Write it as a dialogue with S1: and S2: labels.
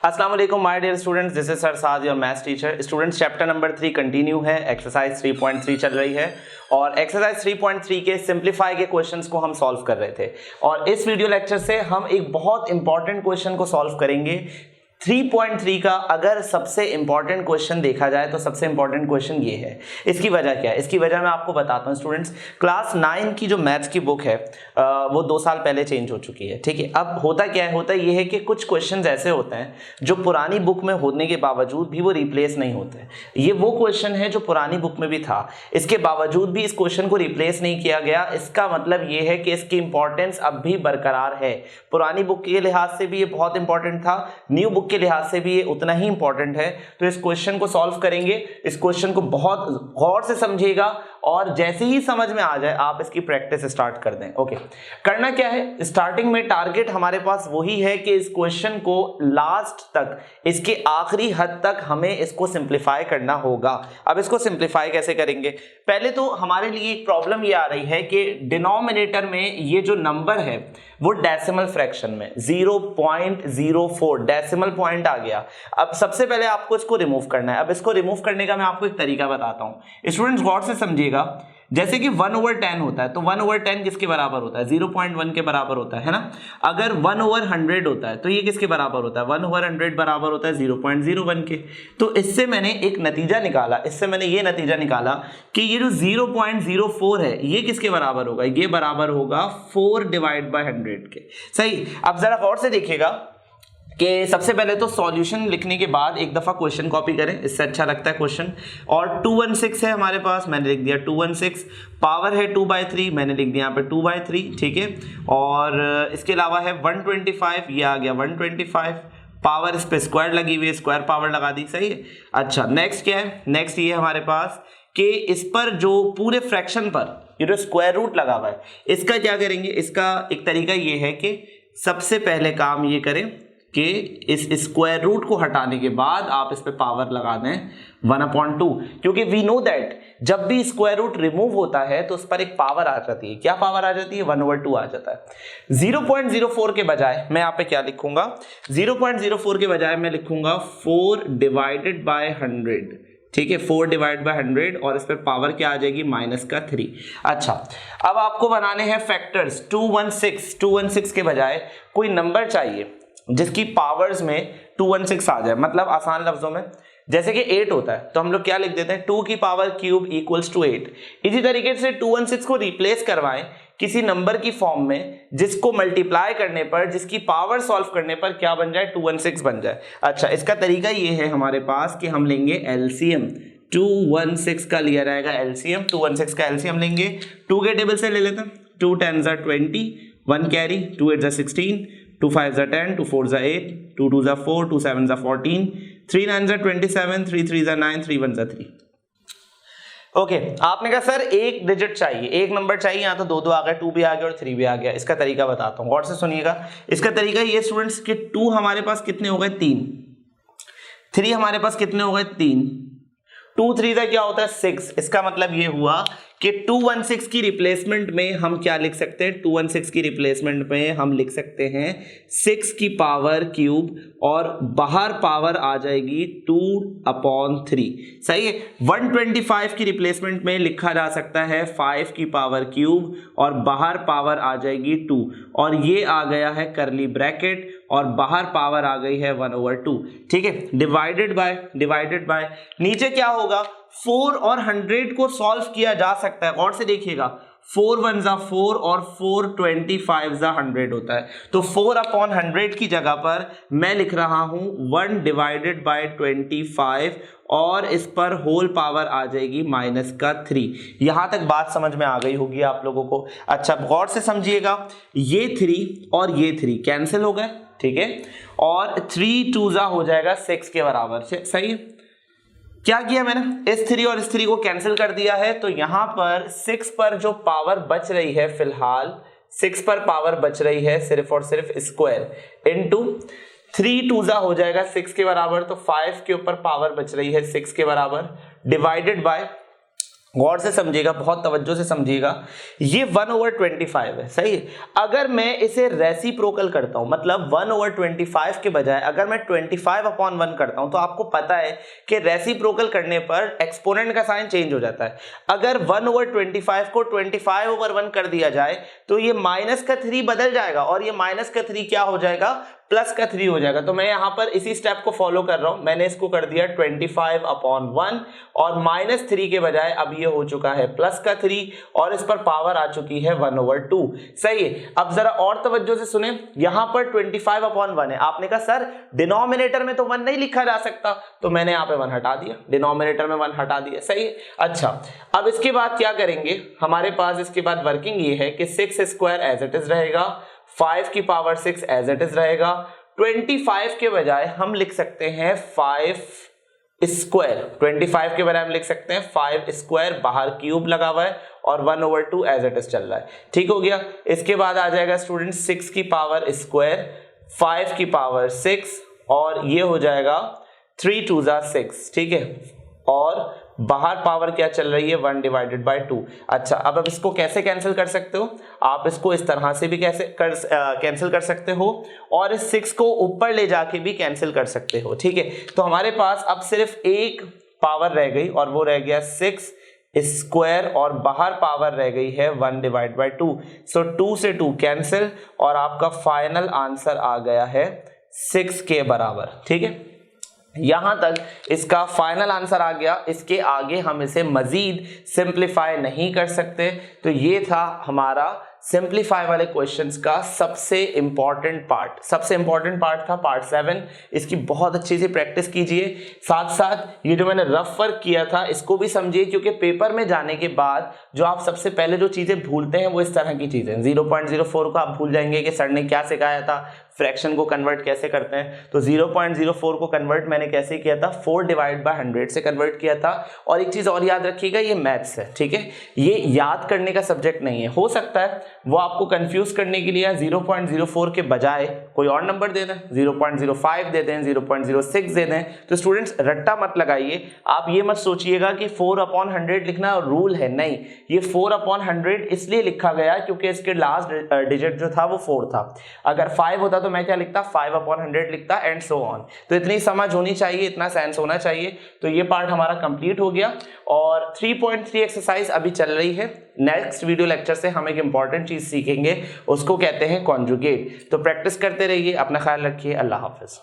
S1: अस्सलाम वालेकुम my dear students, this is sir Saad your maths teacher. Students, chapter number 3 continue है, exercise 3.3 चल रही है और एक्सरसाइज 3.3 के सिंप्लीफाई के क्वेश्चंस को हम सॉल्व कर रहे थे और इस वीडियो लेक्चर से हम एक बहुत इंपॉर्टेंट क्वेश्चन को सॉल्व करेंगे। 3.3 का अगर सबसे इंपॉर्टेंट क्वेश्चन देखा जाए तो सबसे इंपॉर्टेंट क्वेश्चन ये है। इसकी वजह क्या है? इसकी वजह मैं आपको बताता हूँ। स्टूडेंट्स, क्लास 9 की जो मैथ्स की बुक है वो 2 साल पहले चेंज हो चुकी है, ठीक है। अब होता क्या है, होता ये है कि कुछ क्वेश्चंस ऐसे होते हैं जो पुरानी बुक में होने के बावजूद भी वो रिप्लेस नहीं होते। ये वो क्वेश्चन है जो पुरानी बुक में भी था, इसके बावजूद भी इस क्वेश्चन को रिप्लेस नहीं किया गया। इसका मतलब ये है कि इसकी इंपॉर्टेंस अब भी बरकरार है। पुरानी बुक के लिहाज से भी ये बहुत इंपॉर्टेंट था, न्यू बुक के लिहाज से भी ये उतना ही इंपॉर्टेंट है। तो इस क्वेश्चन को सॉल्व करेंगे। इस क्वेश्चन को बहुत गौर से समझिएगा और जैसे ही समझ में आ जाए आप इसकी प्रैक्टिस स्टार्ट कर दें। ओके, करना क्या है, स्टार्टिंग में टारगेट हमारे पास वही है कि इस क्वेश्चन को लास्ट तक, इसके आखिरी हद तक हमें इसको सिंप्लीफाई करना होगा। अब इसको सिंप्लीफाई कैसे करेंगे? पहले तो हमारे लिए एक प्रॉब्लम ये आ रही है कि डिनोमिनेटर में ये जो नंबर है वो डेसिमल फ्रैक्शन में 0.04 डेसिमल पॉइंट आ गया। अब सबसे पहले आपको इसको रिमूव करना है। अब इसको रिमूव करने का मैं आपको एक तरीका बताता हूं। स्टूडेंट्स, गौर से समझिएगा। जैसे कि 1/10 होता है तो 1/10 किसके बराबर होता है? 0.1 के बराबर होता है ना। अगर 1/100 होता है तो ये किसके बराबर होता है? 1/100 बराबर होता है 0.01 के। तो इससे मैंने एक नतीजा निकाला, इससे मैंने ये नतीजा निकाला कि ये जो 0.04 है ये किसके बराबर होगा? ये बराबर होगा 4/100 के। सही। अब जरा गौर से देखिएगा कि सबसे पहले तो सॉल्यूशन लिखने के बाद एक दफा क्वेश्चन कॉपी करें, इससे अच्छा लगता है क्वेश्चन। और 216 है हमारे पास, मैंने लिख दिया 216। पावर है 2/3, मैंने लिख दिया यहाँ पे 2/3, ठीक है। और इसके अलावा है 125, ये आ गया 125। पावर इस पे स्क्वायर लगी हुई है, स्क्वायर पावर लगा दी, सही है। अच्छा, नेक्स्ट क्या है? नेक्स्ट ये हमारे पास कि इस पर जो पूरे फ्रैक्शन पर ये जो स्क्वायर रूट लगा हुआ है इसका क्या करेंगे? इसका एक तरीका ये है कि सबसे पहले काम ये करें कि इस स्क्वायर रूट को हटाने के बाद आप इस पे पावर लगा दें 1/2, क्योंकि वी नो दैट जब भी स्क्वायर रूट रिमूव होता है तो उस पर एक पावर आ जाती है। क्या पावर आ जाती है? 1/2 आ जाता है। 0.04 के बजाय मैं यहाँ पे क्या लिखूंगा? 0.04 के बजाय मैं लिखूंगा 4/100, ठीक है। 4/100 और इस पर पावर क्या आ जाएगी? -3। अच्छा, अब आपको बनाने हैं फैक्टर्स। 216 के बजाय कोई नंबर चाहिए जिसकी पावर्स में 216 आ जाए। मतलब आसान लफ्जों में जैसे कि 8 होता है तो हम लोग क्या लिख देते हैं? 2 की पावर क्यूब इक्वल्स टू 8। इसी तरीके से 216 को रिप्लेस करवाएं किसी नंबर की फॉर्म में जिसको मल्टीप्लाई करने पर, जिसकी पावर सॉल्व करने पर क्या बन जाए? 216 बन जाए। अच्छा, इसका तरीका ये है हमारे पास कि हम लेंगे एलसीएम। 216 का लिया जाएगा एलसीएम। 216 का एलसीएम लेंगे, 2 के टेबल से ले लेते हैं। 2 10s are 20, 1 carry, 2 8s are 16, 2 5s are 10, 2 4s are 8, 2 2s are 4, 2 7s are 14, 3 9s are 27, 3 3s are 9, 3 1s are 3। Okay, आपने कहा सर एक डिजिट चाहिए, एक नंबर चाहिए, यहाँ तो 2 आ गया, 2 भी आ गया और 3 भी आ गया। इसका तरीका बताता हूँ, गौर से सुनिएगा। इसका तरीका ये स्टूडेंट्स कि 2 हमारे पास कितने हो गए? 3। 3 हमारे पास कितने हो गए? 3। 2 3 का क्या होता है? 6। इसका मतलब ये हुआ कि 216 की रिप्लेसमेंट में हम क्या लिख सकते हैं? 216 की रिप्लेसमेंट में हम लिख सकते हैं 6 की पावर क्यूब और बाहर पावर आ जाएगी 2/3। सही है। 125 की रिप्लेसमेंट में लिखा जा सकता है 5 की पावर क्यूब और बाहर पावर आ जाएगी 2 और ये आ गया है करली ब्रैकेट और बाहर पावर आ गई है 1/2, ठीक है। डिवाइडेड बाय नीचे क्या होगा? 4 और 100 को सॉल्व किया जा सकता है। और से देखिएगा, 4 1s are 4 और 4 25s are 100 होता है। तो 4/100 की जगह पर मैं लिख रहा हूं 1/25 और इस पर होल पावर आ जाएगी -3। यहां तक बात समझ में आ गई होगी आप लोगों को। अच्छा, गौर से समझिएगा, ये 3 और ये 3 कैंसिल हो गए, ठीक है। और 3 2s हो जाएगा 6 के बराबर से। सही है। क्या किया मैंने? इस 3 और इस 3 को कैंसिल कर दिया है। तो यहां पर 6 पर जो पावर बच रही है, फिलहाल 6 पर पावर बच रही है सिर्फ और सिर्फ स्क्वायर इनटू 3 2s हो जाएगा 6 के बराबर। तो 5 के ऊपर पावर बच रही है 6 के बराबर, डिवाइडेड बाय गौर से समझिएगा, बहुत तवज्जो से समझिएगा, ये 1/25 है, सही है। अगर मैं इसे रेसिप्रोकल करता हूं, मतलब 1/25 के बजाय अगर मैं 25/1 करता हूं, तो आपको पता है कि रेसिप्रोकल करने पर एक्सपोनेंट का साइन चेंज हो जाता है। अगर 1/25 को 25/1 कर दिया जाए तो ये -3 बदल जाएगा, और ये -3 क्या हो जाएगा, +3 हो जाएगा। तो मैं यहां पर इसी स्टेप को फॉलो कर रहा हूं, मैंने इसको कर दिया 25/1 और -3 के बजाय अब ये हो चुका है +3 और इस पर पावर आ चुकी है 1/2, सही है। अब जरा और तवज्जो से सुने, यहां पर 25/1 है, आपने कहा सर डिनोमिनेटर में तो 1 नहीं लिखा जा सकता, तो मैंने यहां पे 1 हटा दिया, डिनोमिनेटर में 1 हटा दिया, सही है। अच्छा, अब इसके बाद क्या करेंगे, हमारे पास इसके बाद वर्किंग ये है कि 6² एज इट इज रहेगा, 5 की पावर 6 एज इट इज रहेगा, 25 के बजाय हम लिख सकते हैं 5 स्क्वायर, 25 के बजाय हम लिख सकते हैं 5 स्क्वायर, बाहर क्यूब लगा हुआ है और 1/2 एज इट इज चल रहा है, ठीक हो गया। इसके बाद आ जाएगा स्टूडेंट 6 की पावर स्क्वायर, 5 की पावर 6 और ये हो जाएगा 3 2 6, ठीक है, और बाहर पावर क्या चल रही है 1/2। अच्छा, अब इसको कैसे कैंसिल कर सकते हो, आप इसको इस तरह से भी कैसे कैंसिल कर सकते हो और इस 6 को ऊपर ले जाके भी कैंसिल कर सकते हो, ठीक है। तो हमारे पास अब सिर्फ एक पावर रह गई और वो रह गया 6 स्क्वायर और बाहर पावर रह गई है 1/2। सो 2 से 2 कैंसिल और आपका फाइनल आंसर आ गया है 6 के बराबर, ठीक है। यहां तक इसका फाइनल आंसर आ गया, इसके आगे हम इसे मजीद सिंप्लीफाई नहीं कर सकते। तो ये था हमारा सिंप्लीफाई वाले क्वेश्चंस का सबसे इंपॉर्टेंट पार्ट, सबसे इंपॉर्टेंट पार्ट था पार्ट 7। इसकी बहुत अच्छी से प्रैक्टिस कीजिए, साथ साथ ये जो मैंने रफ वर्क किया था इसको भी समझिए, क्योंकि पेपर में जाने के बाद जो आप सबसे पहले जो चीजें भूलते हैं वो इस तरह की चीजें, 0.04 को आप भूल जाएंगे कि सर ने क्या सिखाया था, फ्रैक्शन को कन्वर्ट कैसे करते हैं। तो 0.04 को कन्वर्ट मैंने कैसे किया था, 4/100 से कन्वर्ट किया था। और एक चीज और याद रखिएगा, ये मैथ्स है, ठीक है, ये याद करने का सब्जेक्ट नहीं है। हो सकता है वो आपको कंफ्यूज करने के लिए 0.04 के बजाय कोई और नंबर दे दें, 0.05 दे दें, 0.06 दे दें। तो स्टूडेंट्स रट्टा मत लगाइए, आप ये मत सोचिएगा कि 4/100 लिखना रूल है, नहीं, ये 4/100 इसलिए लिखा गया क्योंकि इसके लास्ट डिजिट जो था वो 4 था। अगर 5 होता तो मैं क्या लिखता, 5/100 लिखता एंड सो ऑन। तो इतनी समझ होनी चाहिए, इतना सेंस होना चाहिए। तो ये पार्ट हमारा कंप्लीट हो गया और 3.3 एक्सरसाइज अभी चल रही है। नेक्स्ट वीडियो लेक्चर से हम एक इंपॉर्टेंट चीज सीखेंगे, उसको कहते हैं कॉन्जुगेट। तो प्रैक्टिस करते रहिए, अपना ख्याल रखिए, अल्लाह हाफिज।